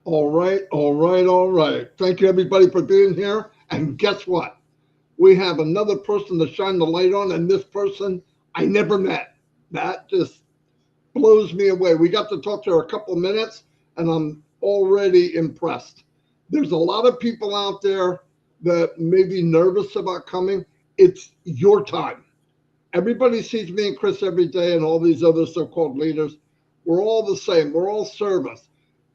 All right, all right, all right. Thank you, everybody, for being here. And guess what? We have another person to shine the light on, and this person I never met. That just blows me away. We got to talk to her a couple of minutes, and I'm already impressed. There's a lot of people out there that may be nervous about coming. It's your time. Everybody sees me and Chris every day, and all these other so called leaders. We're all the same. We're all service.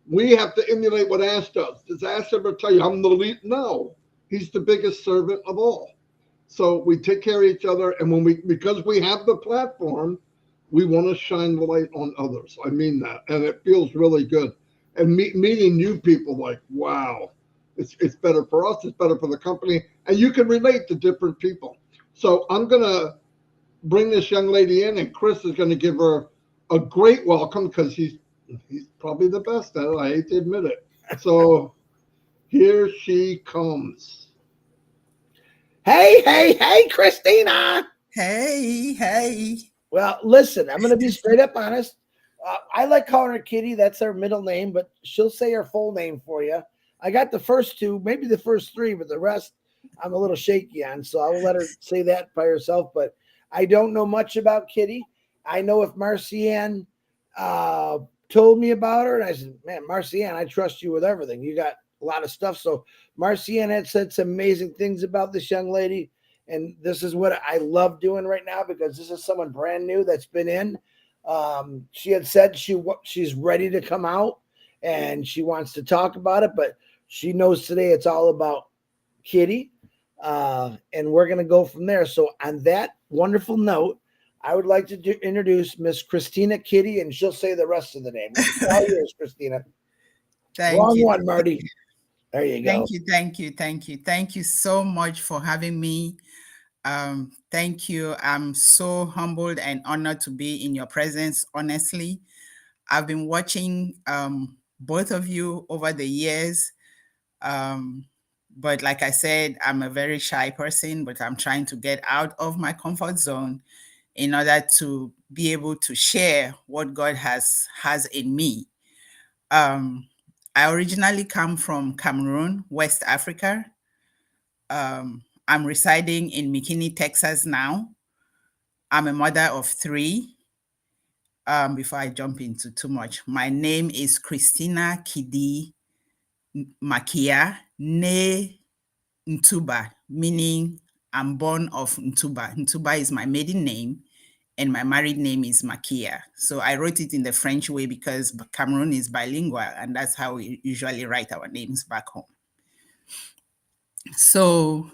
We have to emulate what Ash does. Does Ash ever tell you, I'm the lead? No, he's the biggest servant of all. So we take care of each other. And because we have the platform, we want to shine the light on others. I mean that. And it feels really good. And meeting new people, like, wow, it's better for us. It's better for the company. And you can relate to different people. So I'm going to bring this young lady in, and Chris is going to give her a great welcome because he's probably the best at it. I hate to admit it. So here she comes. Hey, hey, hey, Christina. Hey, hey. Well, listen, I'm going to be straight up honest. I like calling her Kitty. That's her middle name, but she'll say her full name for you. I got the first two, maybe the first three, but the rest I'm a little shaky on. So I will let her say that by herself. But I don't know much about Kitty. I know if Marcianne told me about her, and I said, man, Marcianne, I trust you with everything. You got a lot of stuff. So Marcianne had said some amazing things about this young lady. And this is what I love doing right now because this is someone brand new that's been in. She had said she's ready to come out and she wants to talk about it, but she knows today it's all about Kitty. And we're going to go from there. So on that wonderful note, I would like to introduce Miss Christina Kitty, and she'll say the rest of the name. All yours, Christina. Thank Wrong you. one, Marty. There you go. Thank you. Thank you. Thank you. Thank you so much for having me. Thank you. I'm so humbled and honored to be in your presence, honestly. I've been watching both of you over the years. Um, but like I said, I'm a very shy person, but I'm trying to get out of my comfort zone in order to be able to share what God has in me. Um, I originally come from Cameroon, West Africa. I'm residing in McKinney, Texas now. I'm a mother of three. Before I jump into too much, my name is Christina Kiddi Makia Ne Ntuba, meaning I'm born of Ntuba. Ntuba is my maiden name, and my married name is Makia. So I wrote it in the French way because Cameroon is bilingual, and that's how we usually write our names back home. So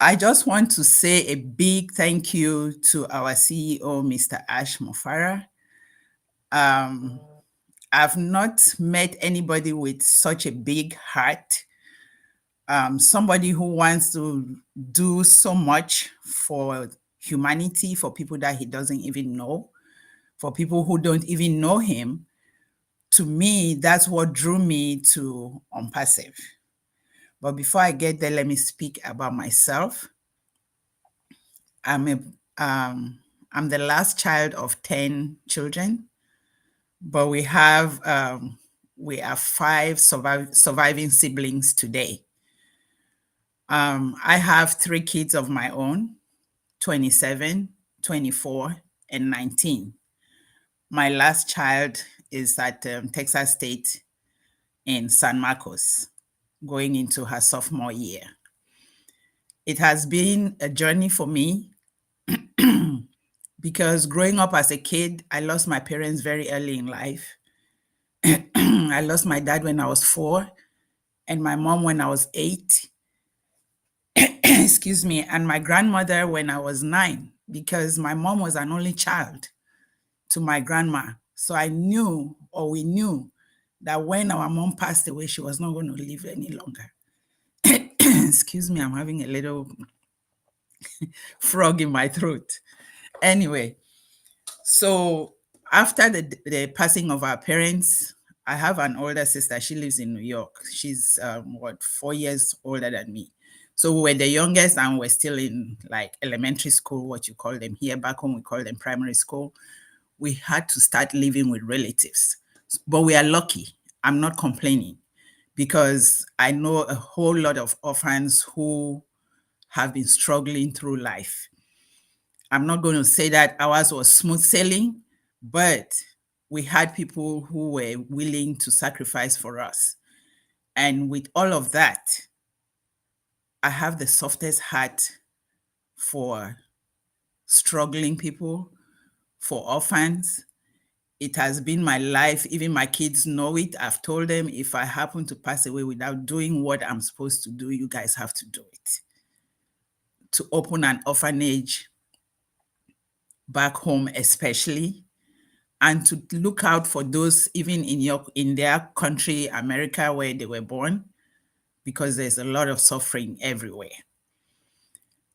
I just want to say a big thank you to our CEO, Mr. Ash Mofara. Um, I've not met anybody with such a big heart, somebody who wants to do so much for humanity, for people that he doesn't even know, for people who don't even know him. To me, that's what drew me to ONPASSIVE. But before I get there, let me speak about myself. I'm a I'm the last child of 10 children, but we have five surviving siblings today. I have three kids of my own, 27, 24, and 19. My last child is at Texas State in San Marcos, going into her sophomore year. It has been a journey for me because growing up as a kid, I lost my parents very early in life. I lost my dad when I was 4 and my mom when I was 8. Excuse me, and my grandmother when I was 9 because my mom was an only child to my grandma. So I knew, or we knew, that when our mom passed away, she was not going to live any longer. Excuse me, I'm having a little frog in my throat. Anyway, so after the passing of our parents, I have an older sister. She lives in New York. She's 4 years older than me. So we were the youngest and we're still in like elementary school, what you call them here. Back home, we call them primary school. We had to start living with relatives. But we are lucky. I'm not complaining because I know a whole lot of orphans who have been struggling through life. I'm not going to say that ours was smooth sailing, but we had people who were willing to sacrifice for us. And with all of that, I have the softest heart for struggling people, for orphans. It has been my life. Even my kids know it. I've told them if I happen to pass away without doing what I'm supposed to do, you guys have to do it. To open an orphanage back home, especially, and to look out for those even in their country, America, where they were born, because there's a lot of suffering everywhere.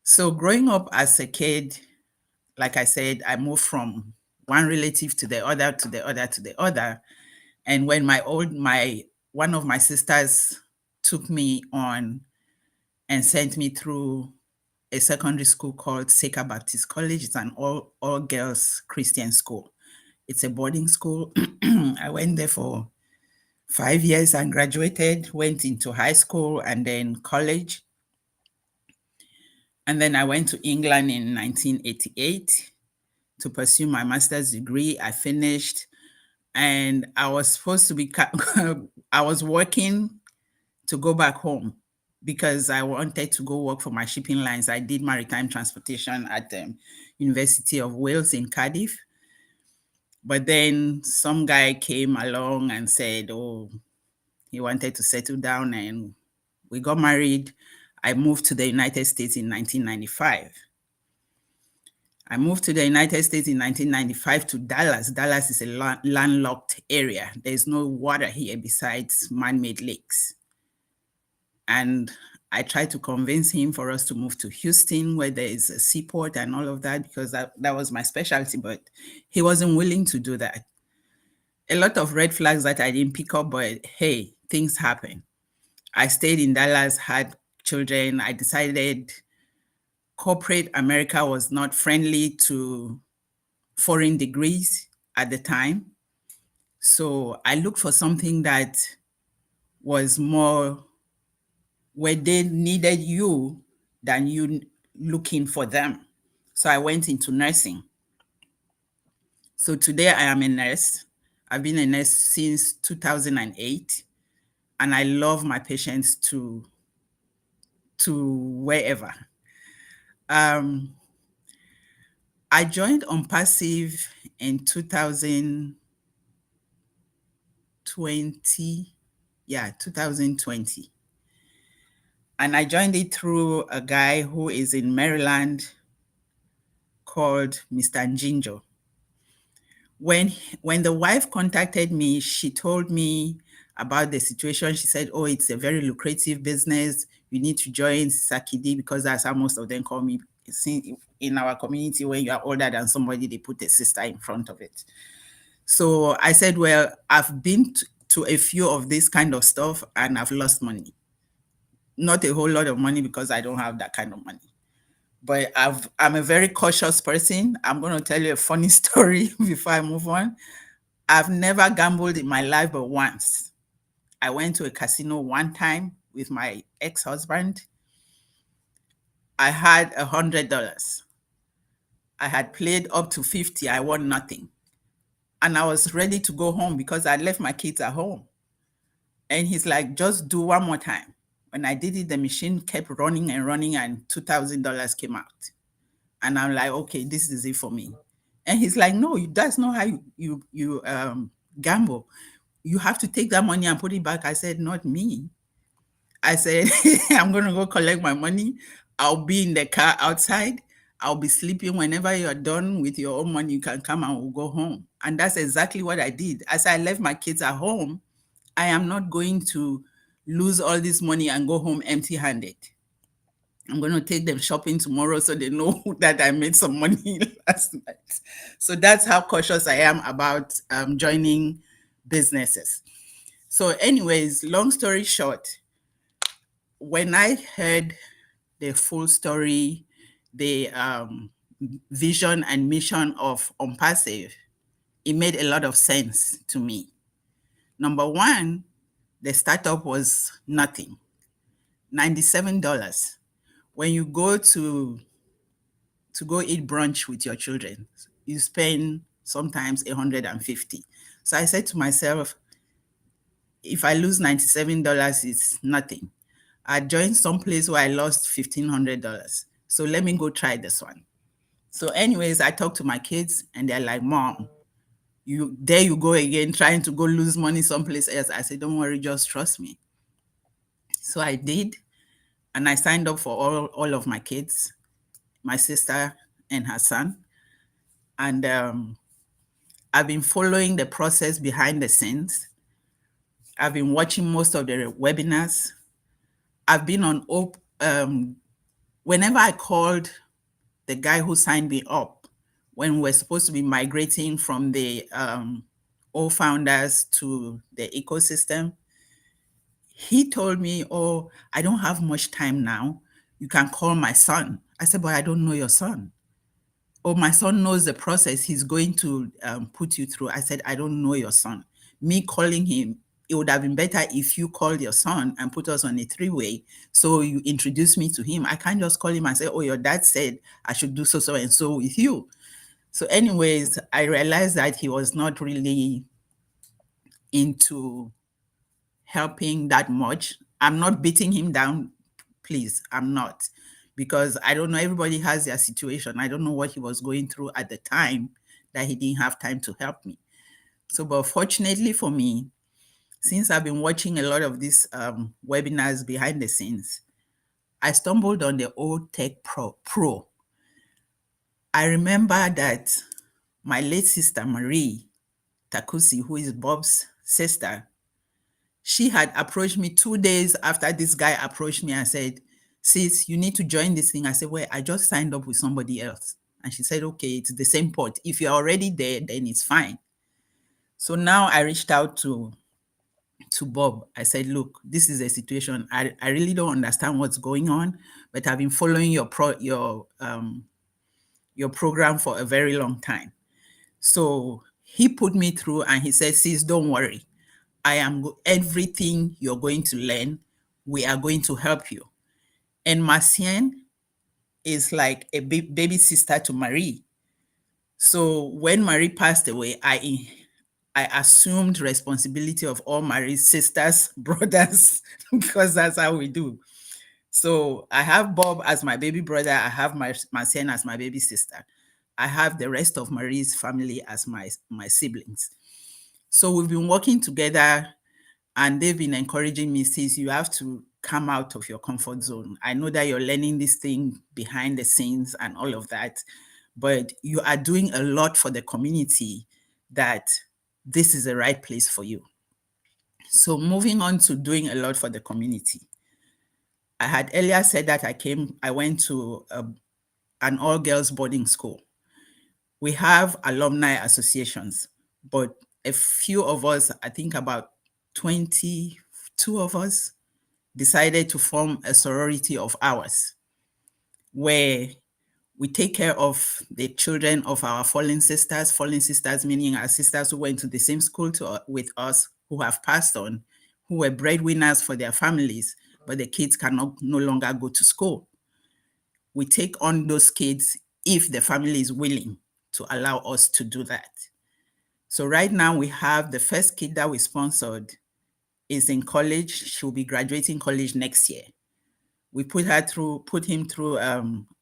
So growing up as a kid, like I said, I moved from one relative to the other, to the other, to the other. And when one of my sisters took me on and sent me through a secondary school called Sacred Baptist College. It's an all girls Christian school. It's a boarding school. I went there for 5 years and graduated, went into high school and then college. And then I went to England in 1988 to pursue my master's degree. I finished and I was supposed to be, I was working to go back home because I wanted to go work for my shipping lines. I did maritime transportation at the University of Wales in Cardiff. But then some guy came along and said, oh, he wanted to settle down, and we got married. I moved to the United States in 1995. I moved to the United States in 1995 to Dallas. Dallas is a landlocked area. There's no water here besides man-made lakes. And I tried to convince him for us to move to Houston, where there is a seaport and all of that, because that was my specialty, but he wasn't willing to do that. A lot of red flags that I didn't pick up, but hey, things happen. I stayed in Dallas, had children. I decided corporate America was not friendly to foreign degrees at the time. So I looked for something that was more where they needed you than you looking for them. So I went into nursing. So today I am a nurse. I've been a nurse since 2008, and I love my patients to wherever. I joined ONPASSIVE in 2020. Yeah, 2020. And I joined it through a guy who is in Maryland called Mr. Njinjo. When the wife contacted me, she told me about the situation. She said, oh, it's a very lucrative business. You need to join kiddi, because that's how most of them call me. In our community, when you are older than somebody, they put a sister in front of it. So I said, well, I've been to a few of this kind of stuff and I've lost money. Not a whole lot of money because I don't have that kind of money. But I'm a very cautious person. I'm going to tell you a funny story before I move on. I've never gambled in my life but once. I went to a casino one time with my ex-husband. I had $100. I had played up to 50. I won nothing. And I was ready to go home because I left my kids at home. And he's like, just do one more time. When I did it, the machine kept running and running and $2,000 came out. And I'm like, okay, this is it for me. And he's like, no, that's not how you gamble. You have to take that money and put it back. I said, not me. I said, I'm going to go collect my money. I'll be in the car outside. I'll be sleeping. Whenever you're done with your own money, you can come and we'll go home. And that's exactly what I did. As I left my kids at home, I am not going to lose all this money and go home empty-handed. I'm going to take them shopping tomorrow so they know that I made some money last night. So that's how cautious I am about joining businesses. So anyways, long story short, when I heard the full story, the vision and mission of ONPASSIVE, it made a lot of sense to me. Number one, the startup was nothing, $97. When you go to go eat brunch with your children, you spend sometimes 150. So I said to myself, if I lose $97, it's nothing. I joined some place where I lost $1,500. So let me go try this one. So, anyways, I talked to my kids and they're like, Mom, there you go again, trying to go lose money someplace else. I said, don't worry, just trust me. So I did, and I signed up for all of my kids, my sister and her son. And I've been following the process behind the scenes. I've been watching most of the webinars. I've been on whenever I called the guy who signed me up when we're supposed to be migrating from the old founders to the ecosystem, he told me, oh, I don't have much time now. You can call my son. I said, but I don't know your son. Oh, my son knows the process. He's going to put you through. I said, I don't know your son. Me calling him, it would have been better if you called your son and put us on a three-way. So you introduce me to him. I can't just call him and say, oh, your dad said I should do so and so with you. So anyways, I realized that he was not really into helping that much. I'm not beating him down, please. I'm not. Because I don't know, everybody has their situation. I don't know what he was going through at the time that he didn't have time to help me. So, but fortunately for me, since I've been watching a lot of these webinars behind the scenes, I stumbled on the Old Tech Pro. I remember that my late sister, Marie Takusi, who is Bob's sister, she had approached me 2 days after this guy approached me and said, sis, you need to join this thing. I said, well, I just signed up with somebody else. And she said, okay, it's the same pot. If you're already there, then it's fine. So now I reached out to Bob. I said, look, this is a situation. I really don't understand what's going on, but I've been following your program for a very long time. So he put me through and he said, sis, don't worry. Everything you're going to learn, we are going to help you. And Marcienne is like a baby sister to Marie. So when Marie passed away, I assumed responsibility of all Marie's sisters, brothers, because that's how we do. So I have Bob as my baby brother. I have Marcienne as my baby sister. I have the rest of Marie's family as my siblings. So we've been working together and they've been encouraging me, sis, you have to come out of your comfort zone. I know that you're learning this thing behind the scenes and all of that, but you are doing a lot for the community that this is the right place for you. So moving on to doing a lot for the community. I had earlier said that I went to an all-girls boarding school. We have alumni associations, but a few of us, I think about 22 of us, decided to form a sorority of ours, where we take care of the children of our fallen sisters meaning our sisters who went to the same school with us, who have passed on, who were breadwinners for their families, but the kids cannot no longer go to school. We take on those kids if the family is willing to allow us to do that. So right now we have the first kid that we sponsored is in college. She'll be graduating college next year. We put him through,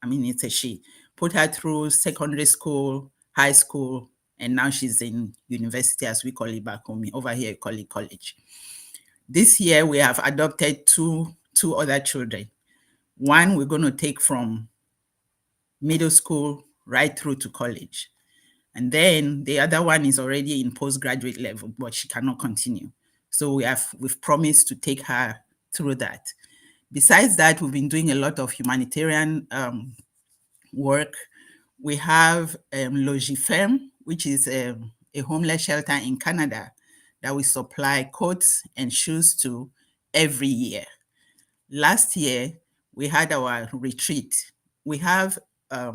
it's a she, put her through secondary school, high school, and now she's in university, as we call it back home. Over here, we call it college. This year, we have adopted two other children. One we're going to take from middle school right through to college. And then the other one is already in postgraduate level, but she cannot continue. So we've promised to take her through that. Besides that, we've been doing a lot of humanitarian work. We have Logifem, which is a homeless shelter in Canada that we supply coats and shoes to every year. Last year, we had our retreat. We have a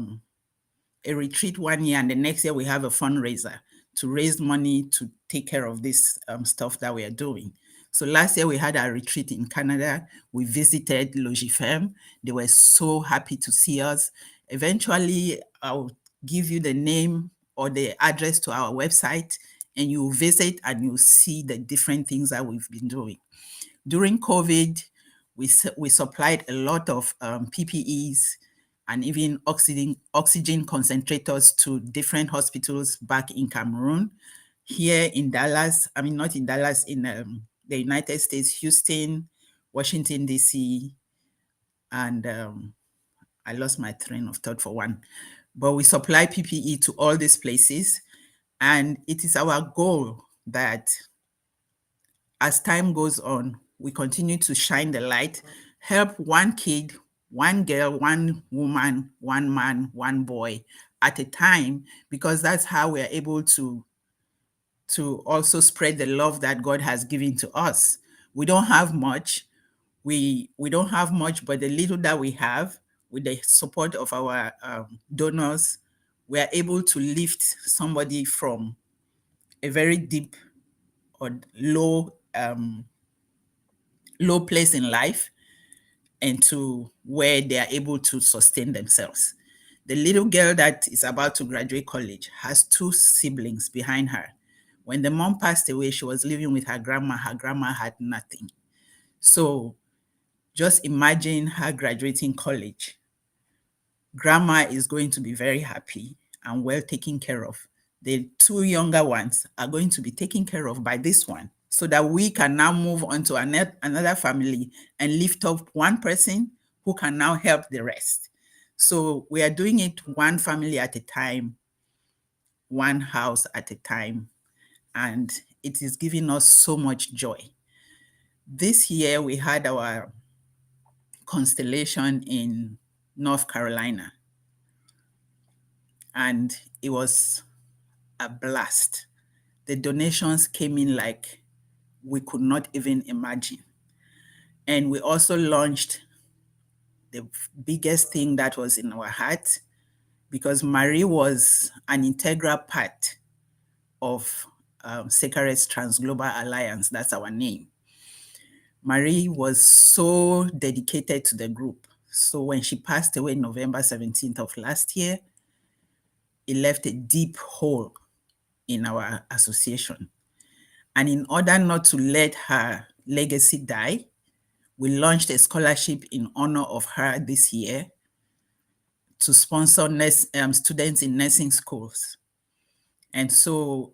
retreat one year, and the next year we have a fundraiser. to raise money to take care of this stuff that we are doing. So last year we had our retreat in Canada. We visited Logifem. They were so happy to see us. Eventually, I'll give you the name or the address to our website, and you visit and you'll see the different things that we've been doing. During COVID, we supplied a lot of PPEs and even oxygen concentrators to different hospitals back in Cameroon. Here in Dallas, I mean, not in Dallas, in the United States, Houston, Washington, D.C., and I lost my train of thought for one. But we supply PPE to all these places. And it is our goal that as time goes on, we continue to shine the light, help one kid, one girl, one woman, one man, one boy at a time, because that's how we are able to also spread the love that God has given to us. We don't have much. We don't have much, but the little that we have, with the support of our donors, we are able to lift somebody from a very deep or low place in life and to where they are able to sustain themselves. The little girl that is about to graduate college has two siblings behind her. When the mom passed away, she was living with her grandma. Her grandma had nothing. So just imagine her graduating college. Grandma is going to be very happy and well taken care of. The two younger ones are going to be taken care of by this one, so that we can now move on to another family and lift up one person who can now help the rest. So we are doing it one family at a time, one house at a time, and it is giving us so much joy. This year we had our constellation in North Carolina, and it was a blast. The donations came in like we could not even imagine. And we also launched the biggest thing that was in our heart, because Marie was an integral part of SECARE's Transglobal Alliance. That's our name. Marie was so dedicated to the group. So when she passed away November 17th of last year, it left a deep hole in our association. And in order not to let her legacy die, we launched a scholarship in honor of her this year to sponsor students in nursing schools. And so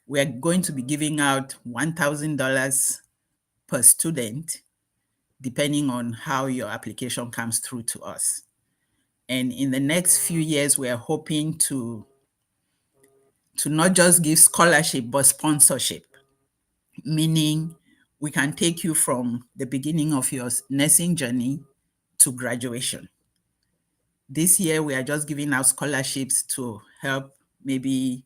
we are going to be giving out $1,000 per student, depending on how your application comes through to us. And in the next few years, we are hoping to not just give scholarship, but sponsorship, meaning we can take you from the beginning of your nursing journey to graduation. This year, we are just giving out scholarships to help maybe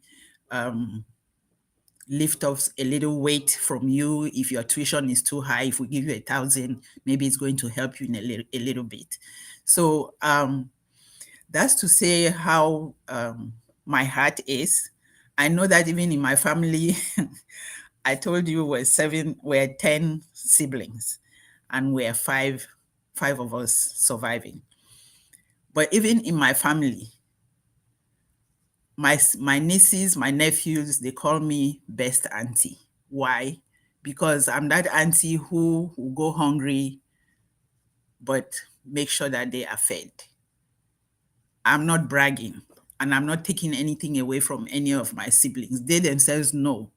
lift off a little weight from you. If your tuition is too high, if we give you 1,000, maybe it's going to help you in a little bit. So that's to say how my heart is. I know that even in my family, I told you we're 10 siblings, and we're five of us surviving. But even in my family, my nieces, my nephews, they call me best auntie. Why? Because I'm that auntie who will go hungry, but make sure that they are fed. I'm not bragging, and I'm not taking anything away from any of my siblings. They themselves know.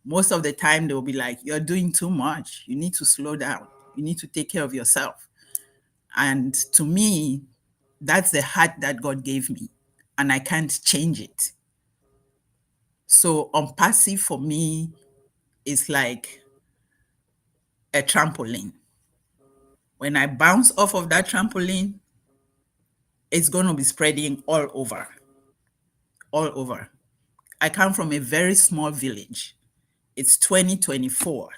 Most of the time, they'll be like, you're doing too much. You need to slow down. You need to take care of yourself. And to me, that's the heart that God gave me, and I can't change it. So ONPASSIVE for me is like a trampoline. When I bounce off of that trampoline, it's going to be spreading all over. All over. I come from a very small village. It's 2024.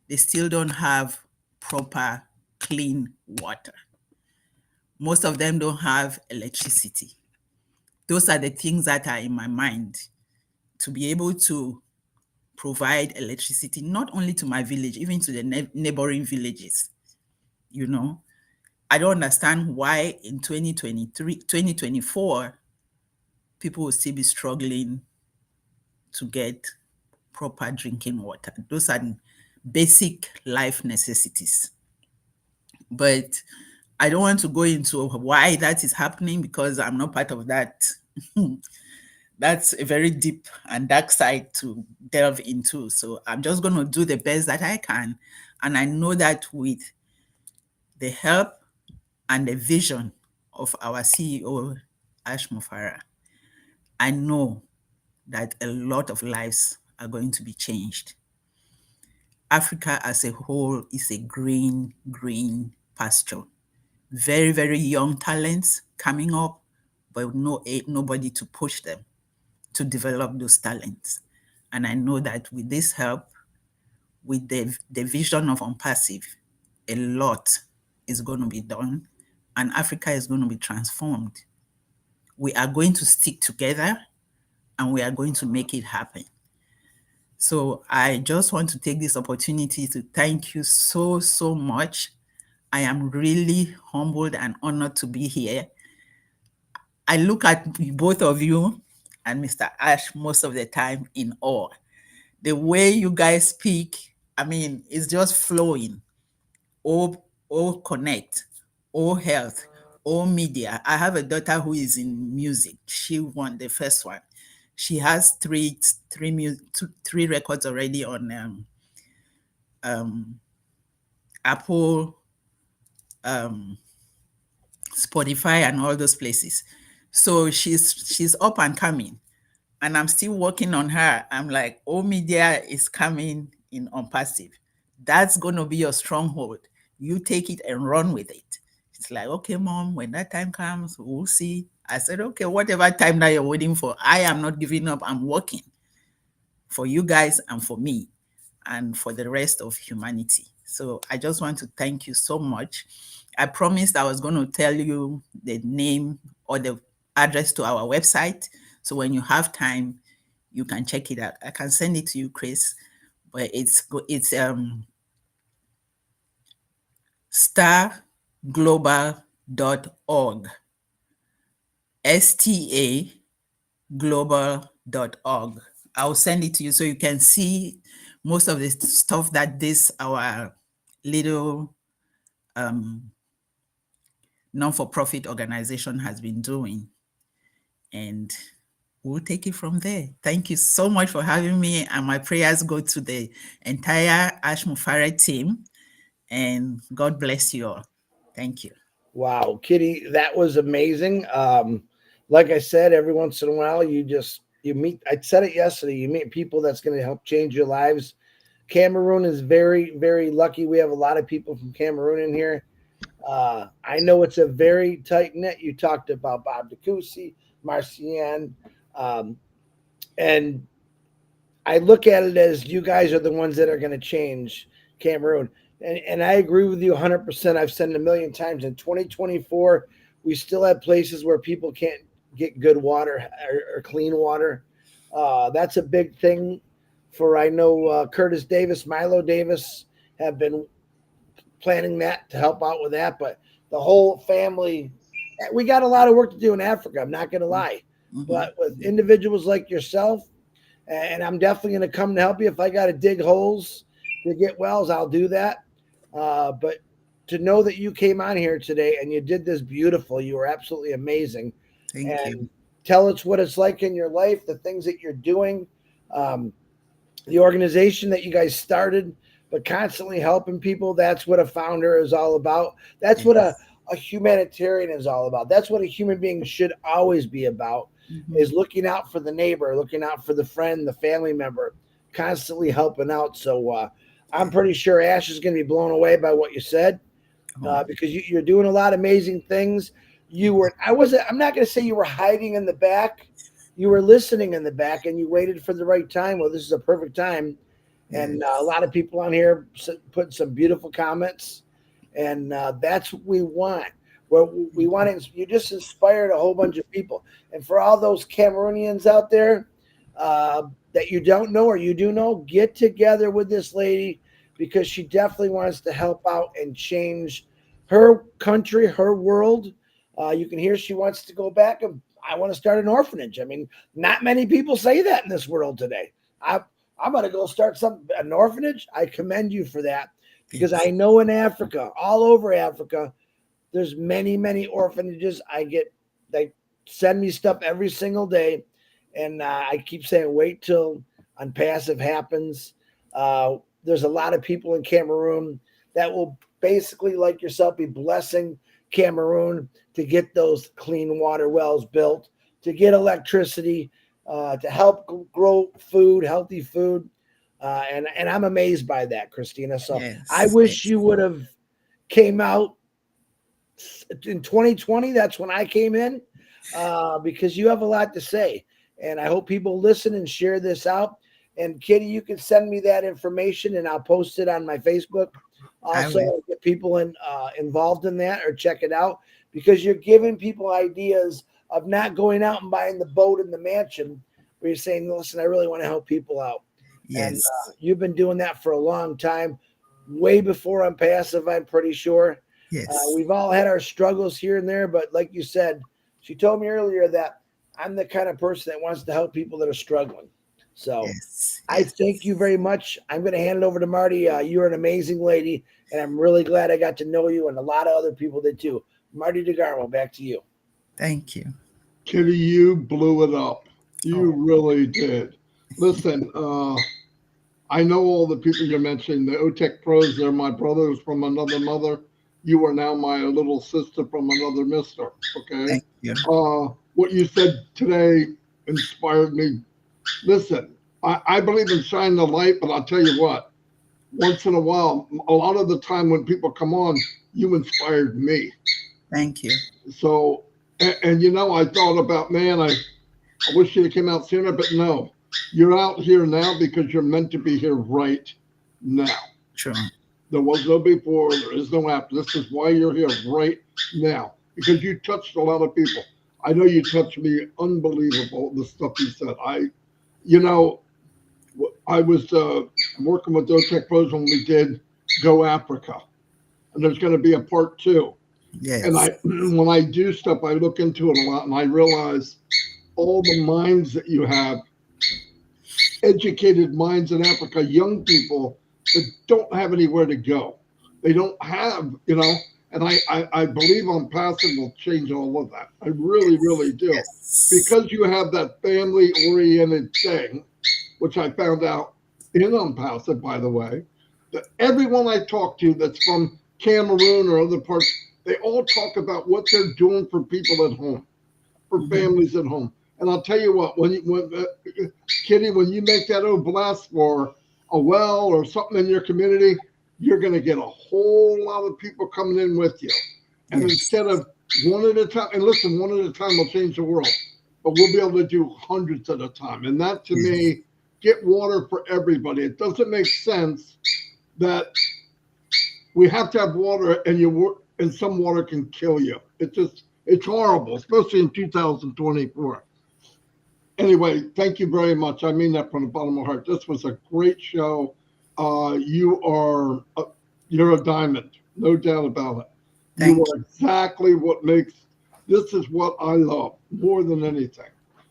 They still don't have proper clean water. Most of them don't have electricity. Those are the things that are in my mind. to be able to provide electricity, not only to my village, even to the neighboring villages. You know, I don't understand why in 2023, 2024, people will still be struggling to get proper drinking water. Those are basic life necessities. But I don't want to go into why that is happening because I'm not part of that. That's a very deep and dark side to delve into. So I'm just going to do the best that I can. And I know that with the help and the vision of our CEO, Ash Mufara, I know that a lot of lives are going to be changed. Africa as a whole is a green pasture. Very, very young talents coming up, but nobody to push them to develop those talents. And I know that with this help, with the vision of ONPASSIVE, a lot is going to be done and Africa is going to be transformed. We are going to stick together and we are going to make it happen. So I just want to take this opportunity to thank you so, so much. I am really humbled and honored to be here. I look at both of you and Mr. Ash most of the time in awe. The way you guys speak, I mean, it's just flowing. All connect, all health, all media. I have a daughter who is in music. She won the first one. She has three records already on Apple, Spotify, and all those places. So she's up and coming, and I'm still working on her. I'm like, all media is coming in ONPASSIVE. That's going to be your stronghold. You take it and run with it. It's like, okay, mom, when that time comes, we'll see. I said, okay, whatever time that you're waiting for, I am not giving up. I'm working for you guys and for me and for the rest of humanity. So I just want to thank you so much. I promised I was going to tell you the name or the address to our website. So when you have time, you can check it out. I can send it to you, Chris, but it's starglobal.org, staglobal.org. I'll send it to you so you can see most of the stuff that our little non-for-profit organization has been doing. And we'll take it from there. Thank you so much for having me. And my prayers go to the entire Ash Mufara team. And God bless you all. Thank you. Wow, Kiddi, that was amazing. Like I said, every once in a while, you meet. I said it yesterday. You meet people that's going to help change your lives. Cameroon is very, very lucky. We have a lot of people from Cameroon in here. I know it's a very tight knit. You talked about Bob DeCoucy, Marcian, and I look at it as you guys are the ones that are going to change Cameroon. And I agree with you 100%. I've said it a million times. In 2024, we still have places where people can't get good water or clean water. That's a big thing for, I know, Curtis Davis, Milo Davis have been planning that to help out with that. But the whole family, we got a lot of work to do in Africa. I'm not going to lie. Mm-hmm. But with individuals like yourself, and I'm definitely going to come to help you. If I got to dig holes to get wells, I'll do that. But to know that you came on here today and you did this beautiful, you were absolutely amazing. Thank you. Tell us what it's like in your life, the things that you're doing, the organization that you guys started, but constantly helping people. That's what a founder is all about. That's what a humanitarian is all about. That's what a human being should always be about, is looking out for the neighbor, looking out for the friend, the family member, constantly helping out. So I'm pretty sure Ash is going to be blown away by what you said, because you're doing a lot of amazing things. I'm not going to say you were hiding in the back. You were listening in the back and you waited for the right time. Well, this is a perfect time. And a lot of people on here put some beautiful comments, and that's what we want. We want to, you just inspired a whole bunch of people. And for all those Cameroonians out there, that you don't know or you do know, get together with this lady because she definitely wants to help out and change her country, her world. You can hear she wants to go back and I want to start an orphanage. I mean, not many people say that in this world today. I'm going to go start an orphanage. I commend you for that because I know in Africa, all over Africa, there's many orphanages. They send me stuff every single day, and I keep saying, wait till ONPASSIVE happens. There's a lot of people in Cameroon that will basically, like yourself, be blessing Cameroon to get those clean water wells built, to get electricity, to help grow food, healthy food. And I'm amazed by that, Christina. So I wish you would have came out in 2020. That's when I came in, because you have a lot to say. And I hope people listen and share this out. And Kiddi, you can send me that information and I'll post it on my Facebook. Also, get people involved in that or check it out because you're giving people ideas of not going out and buying the boat and the mansion. Where you're saying, listen, I really want to help people out. Yes. And you've been doing that for a long time, way before ONPASSIVE, I'm pretty sure. Yes. We've all had our struggles here and there, but like you said, she told me earlier that I'm the kind of person that wants to help people that are struggling. So I thank you very much. I'm going to hand it over to Marty. You're an amazing lady, and I'm really glad I got to know you, and a lot of other people did too. Marty DeGarmo, back to you. Thank you. Kiddi, you blew it up. You really did. Listen, I know all the people you mentioned, the OTEC pros, they're my brothers from another mother. You are now my little sister from another mister, okay? Thank you. What you said today inspired me. Listen, I believe in shining the light, but I'll tell you what, once in a while, a lot of the time when people come on, you inspired me. Thank you. So, and you know, I thought about, man, I wish you came out sooner, but no, you're out here now because you're meant to be here right now. Sure. There was no before, there is no after. This is why you're here right now, because you touched a lot of people. I know you touched me, unbelievable, the stuff you said. You know, I was working with OTEC Pros when we did Go Africa, and there's going to be a part 2. Yes. And when I do stuff, I look into it a lot, and I realize all the minds that you have, educated minds in Africa, young people that don't have anywhere to go. They don't have, you know, and I believe ONPASSIVE will change all of that. I really, really do. Yes. Because you have that family-oriented thing, which I found out in ONPASSIVE, by the way, that everyone I talk to that's from Cameroon or other parts, they all talk about what they're doing for people at home, for families at home. And I'll tell you what, when Kiddi, when you make that oblast for a well or something in your community, you're going to get a whole lot of people coming in with you. And instead of one at a time, and listen, one at a time will change the world, but we'll be able to do hundreds at a time. And that, to me, get water for everybody. It doesn't make sense that we have to have water and some water can kill you. It's horrible, especially in 2024. Anyway, thank you very much. I mean that from the bottom of my heart. This was a great show. You're a diamond, no doubt about it. You are exactly what makes, this is what I love more than anything.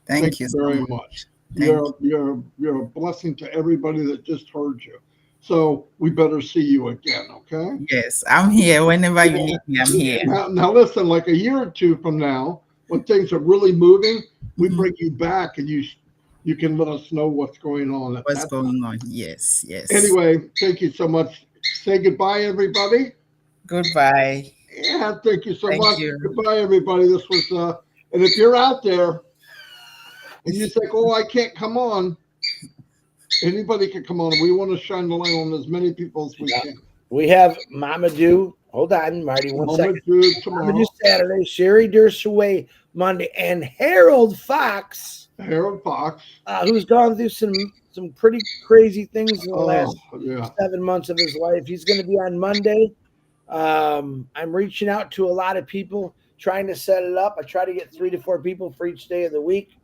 Thank you very much. You're a blessing to everybody that just heard you. So we better see you again, okay? Yes, I'm here. Whenever you need me, I'm here. Now listen, like a year or two from now, when things are really moving, we bring you back and you can let us know what's going on. What's going on? Yes, yes. Anyway, thank you so much. Say goodbye, everybody. Goodbye. Yeah, thank you so much. Goodbye, everybody. This was, and if you're out there and you think, oh, I can't come on, anybody can come on. We want to shine the light on as many people as we can. We have Mamadou. Hold on, Marty, one second. Mamadou Saturday, Sherry Dershoway Monday, and Harold Fox. Who's gone through some pretty crazy things in the last 7 months of his life. He's going to be on Monday. I'm reaching out to a lot of people, trying to set it up. I try to get 3 to 4 people for each day of the week,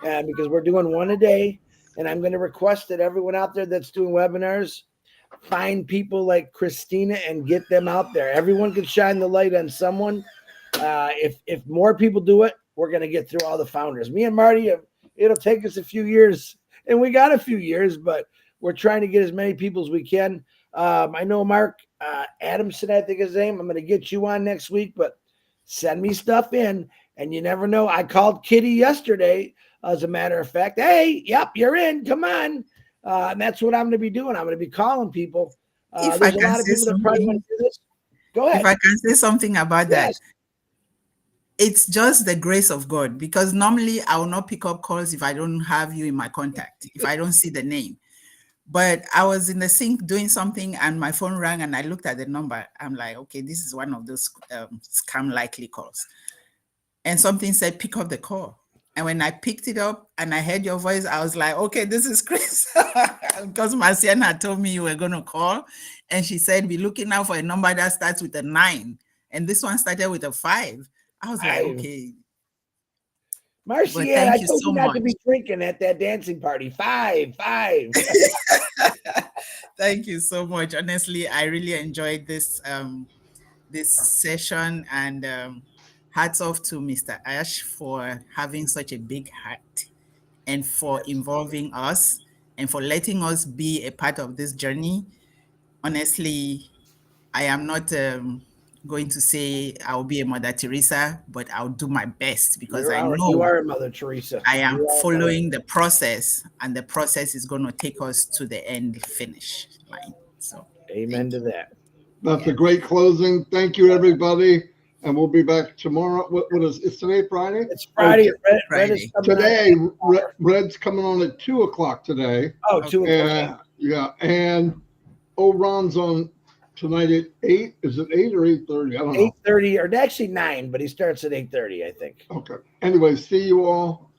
and because we're doing one a day. And I'm going to request that everyone out there that's doing webinars find people like Christina and get them out there. Everyone can shine the light on someone. If more people do it, we're going to get through all the founders. Me and Marty, it'll take us a few years, and we got a few years, but we're trying to get as many people as we can. I know Mark Adamson, I think his name. I'm going to get you on next week, but send me stuff in, and you never know. I called Kiddi yesterday, as a matter of fact. Hey, yep, you're in. Come on. And that's what I'm going to be doing. I'm going to be calling people. There's a lot of people that probably want to do this. Go ahead. If I can say something about that. It's just the grace of God, because normally I will not pick up calls if I don't have you in my contact, if I don't see the name. But I was in the sink doing something and my phone rang and I looked at the number. I'm like, okay, this is one of those scam likely calls. And something said, pick up the call. And when I picked it up and I heard your voice, I was like, okay, this is Chris. Because Marciana had told me you were going to call. And she said, be looking out for a number that starts with a 9. And this one started with a 5. I was like, okay. Marcia, I told you not to be drinking at that dancing party. 5. Thank you so much. Honestly, I really enjoyed this this session, and hats off to Mr. Ash for having such a big heart and for involving us and for letting us be a part of this journey. Honestly, I am not going to say I'll be a Mother Teresa, but I'll do my best, because I know you are a Mother Teresa. I am following the process, and the process is going to take us to the end finish line. So amen to that. That's a great closing. Thank you, everybody. And we'll be back tomorrow. What is it's today, Friday? It's Friday. Friday. Today, Red's coming on at 2:00 today. Oh, 2:00. Yeah. And Ron's on tonight at 8. Is it 8 or 8:30? I don't know. 8:30, or actually 9, but he starts at 8:30, I think. Okay. Anyway, see you all.